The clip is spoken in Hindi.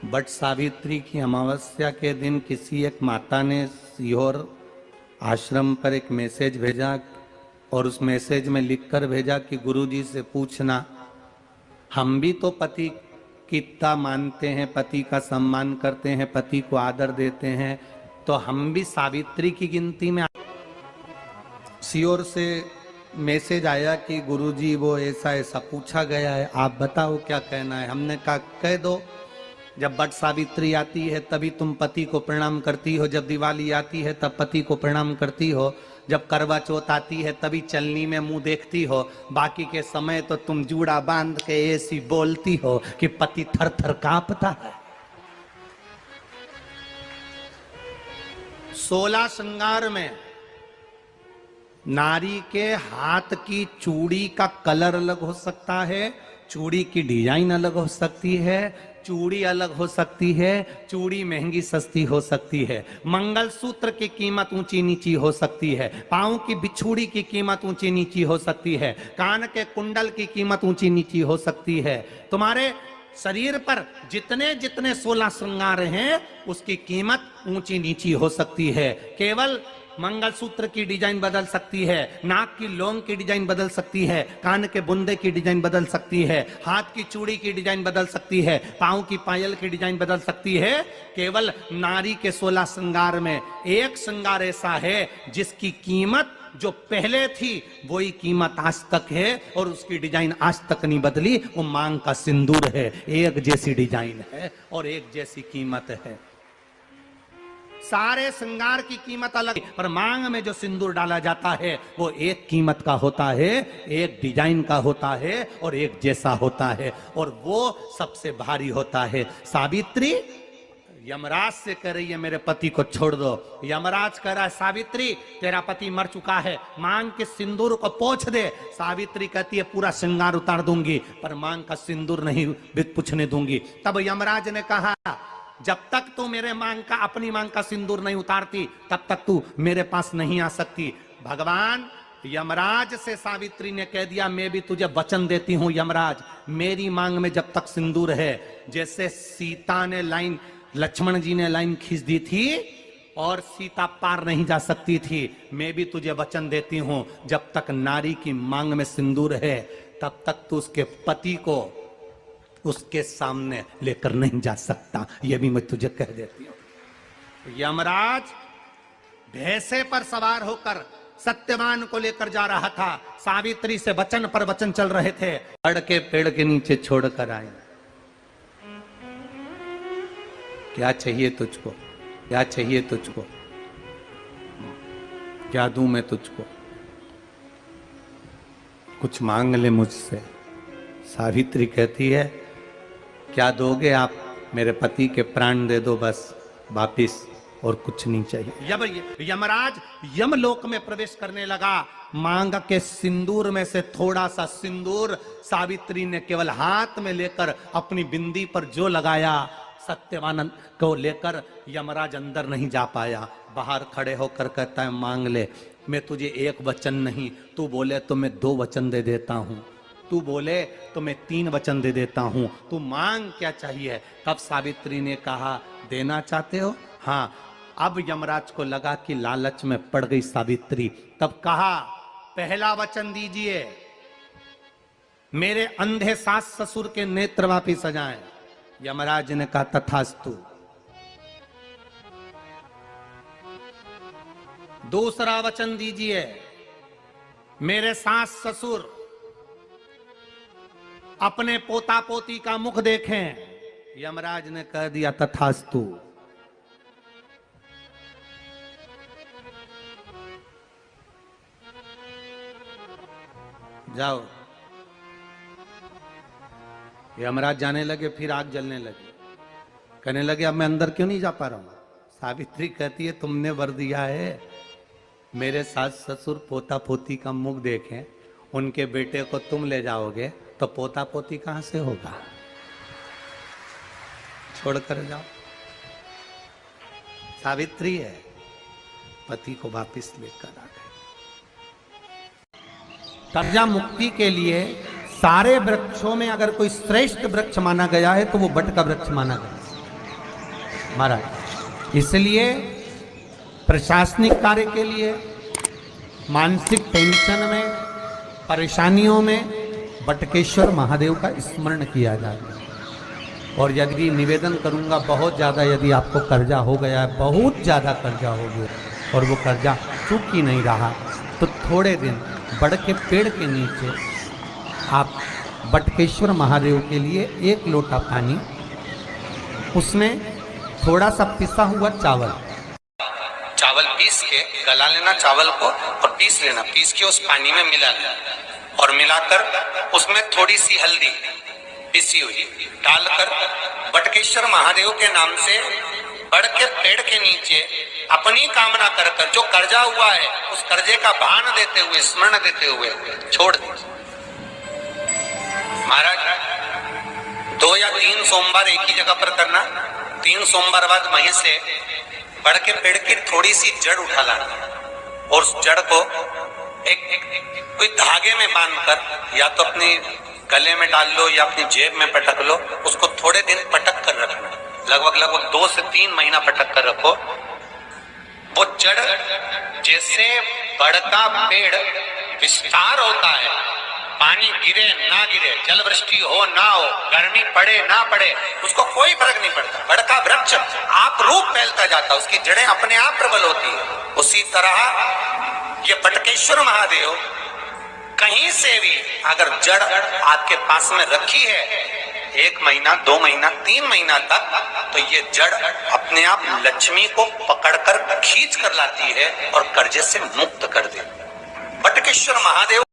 बट सावित्री की अमावस्या के दिन किसी एक माता ने सीहोर आश्रम पर एक मैसेज भेजा और उस मैसेज में लिखकर भेजा कि गुरुजी से पूछना, हम भी तो पति की इतना मानते हैं, पति का सम्मान करते हैं, पति को आदर देते हैं, तो हम भी सावित्री की गिनती में। सीहोर से मैसेज आया कि गुरुजी वो ऐसा ऐसा पूछा गया है, आप बताओ क्या कहना है। हमने कहा कह दो, जब बट सावित्री आती है तभी तुम पति को प्रणाम करती हो, जब दिवाली आती है तब पति को प्रणाम करती हो, जब करवा चौथ आती है तभी चलनी में मुंह देखती हो, बाकी के समय तो तुम जूड़ा बांध के ऐसी बोलती हो कि पति थर थर कांपता है। 16 श्रृंगार में नारी के हाथ की चूड़ी का कलर अलग हो सकता है, चूड़ी की डिजाइन अलग हो सकती है, चूड़ी अलग हो सकती है, चूड़ी महंगी सस्ती हो सकती है, मंगलसूत्र की कीमत ऊंची नीची हो सकती है, पांव की बिछुड़ी की कीमत ऊंची नीची हो सकती है, कान के कुंडल की कीमत ऊंची नीची हो सकती है। तुम्हारे शरीर पर जितने जितने 16 श्रृंगार हैं उसकी कीमत ऊंची नीची हो सकती है। केवल मंगलसूत्र की डिजाइन बदल सकती है, नाक की लौंग की डिजाइन बदल सकती है, कान के बुंदे की डिजाइन बदल सकती है, हाथ की चूड़ी की डिजाइन बदल सकती है, पांव की पायल की डिजाइन बदल सकती है। केवल नारी के 16 श्रृंगार में एक श्रृंगार ऐसा है जिसकी कीमत जो पहले थी वही कीमत आज तक है और उसकी डिजाइन आज तक नहीं बदली। वो मांग का सिंदूर है, एक जैसी डिजाइन है और एक जैसी कीमत है। सारे श्रृंगार की कीमत अलग, पर मांग में जो सिंदूर डाला जाता है वो एक कीमत का होता है, एक डिजाइन का होता है और एक जैसा होता है, और वो सबसे भारी होता है। सावित्री यमराज से कह रही है मेरे पति को छोड़ दो। यमराज कह रहा है सावित्री तेरा पति मर चुका है, मांग के सिंदूर को पोंछ दे। सावित्री कहती है पूरा श्रृंगार उतार दूंगी पर मांग का सिंदूर नहीं पूछने दूंगी। तब यमराज ने कहा जब तक तू मेरे मांग का अपनी मांग का सिंदूर नहीं उतारती तब तक तू मेरे पास नहीं आ सकती। भगवान यमराज से सावित्री ने कह दिया मैं भी तुझे वचन देती हूं यमराज, मेरी मांग में जब तक सिंदूर है, जैसे सीता ने लाइन, लक्ष्मण जी ने लाइन खींच दी थी और सीता पार नहीं जा सकती थी, मैं भी तुझे वचन देती हूं जब तक नारी की मांग में सिंदूर है तब तक तू उसके पति को उसके सामने लेकर नहीं जा सकता। यह भी मैं तुझे कह देती हूं। यमराज भैंसे पर सवार होकर सत्यवान को लेकर जा रहा था, सावित्री से वचन पर वचन चल रहे थे। पेड़ के पेड़ के नीचे छोड़कर आए। क्या चाहिए तुझको, क्या चाहिए तुझको, क्या दूं मैं तुझको, कुछ मांग ले मुझसे। सावित्री कहती है क्या दोगे आप, मेरे पति के प्राण दे दो बस वापिस, और कुछ नहीं चाहिए। यमराज यमलोक में प्रवेश करने लगा। मांग के सिंदूर में से थोड़ा सा सिंदूर सावित्री ने केवल हाथ में लेकर अपनी बिंदी पर जो लगाया, सत्यवान को लेकर यमराज अंदर नहीं जा पाया। बाहर खड़े होकर कहता है मांग ले, मैं तुझे एक वचन नहीं, तू बोले तो मैं 2 वचन दे देता हूं, तू बोले तो मैं 3 वचन दे देता हूं, तू मांग क्या चाहिए। तब सावित्री ने कहा देना चाहते हो, हाँ। अब यमराज को लगा कि लालच में पड़ गई सावित्री। तब कहा पहला वचन दीजिए, मेरे अंधे सास ससुर के नेत्र वापिस आ जाएं। यमराज ने कहा तथास्तु। दूसरा वचन दीजिए, मेरे सास ससुर अपने पोता पोती का मुख देखें। यमराज ने कह दिया तथास्तु। जाओ। यमराज जाने लगे, फिर आग जलने लगी। कहने लगे अब मैं अंदर क्यों नहीं जा पा रहा हूं। सावित्री कहती है तुमने वर दिया है मेरे सास ससुर पोता पोती का मुख देखें, उनके बेटे को तुम ले जाओगे तो पोता पोती कहां से होगा, छोड़कर जाओ। सावित्री है, पति को वापिस लेकर आ गए। तर्जा मुक्ति के लिए सारे वृक्षों में अगर कोई श्रेष्ठ वृक्ष माना गया है तो वो बट का वृक्ष माना गया। महाराज। इसलिए प्रशासनिक कार्य के लिए, मानसिक टेंशन में, परेशानियों में बटकेश्वर महादेव का स्मरण किया जाता है। और यदि निवेदन करूंगा, बहुत ज़्यादा यदि आपको कर्जा हो गया है, बहुत ज़्यादा कर्जा हो गया और वो कर्जा चूक ही नहीं रहा, तो थोड़े दिन बड़ के पेड़ के नीचे आप बटकेश्वर महादेव के लिए 1 लोटा पानी, उसमें थोड़ा सा पिसा हुआ चावल पीस के गला लेना, चावल को, और पीस लेना, पीस के उस पानी में मिला लेना, और मिलाकर उसमें थोड़ी सी हल्दी पिसी हुई डालकर बटकेश्वर महादेव के नाम से बड़ के पेड़ के नीचे अपनी कामना कर कर जो कर्जा हुआ है उस कर्जे का भान देते हुए, स्मरण देते हुए छोड़ दे। महाराज 2 या 3 सोमवार एक ही जगह पर करना, 3 सोमवार बाद वहीं से बड़ के पेड़ की थोड़ी सी जड़ उठा लाना और उस जड़ को कोई धागे में बांधकर या तो अपनी गले में डाल लो या अपनी जेब में पटक लो, उसको थोड़े दिन पटक कर रखना, लगभग 2 से 3 महीना पटक कर रखो। वो जड़ जैसे बड़ का पेड़ विस्तार होता है, पानी गिरे ना गिरे, जल वृष्टि हो ना हो, गर्मी पड़े ना पड़े, उसको कोई फर्क नहीं पड़ता। बड़ का वृक्ष आप रूप फैलता जाता, उसकी जड़ें अपने आप प्रबल होती है। उसी तरह ये बटकेश्वर महादेव कहीं से भी अगर जड़ आपके पास में रखी है 1 महीना, 2 महीना, 3 महीना तक, तो ये जड़ अपने आप लक्ष्मी को पकड़कर खींच कर लाती है और कर्जे से मुक्त कर देती है। बटकेश्वर महादेव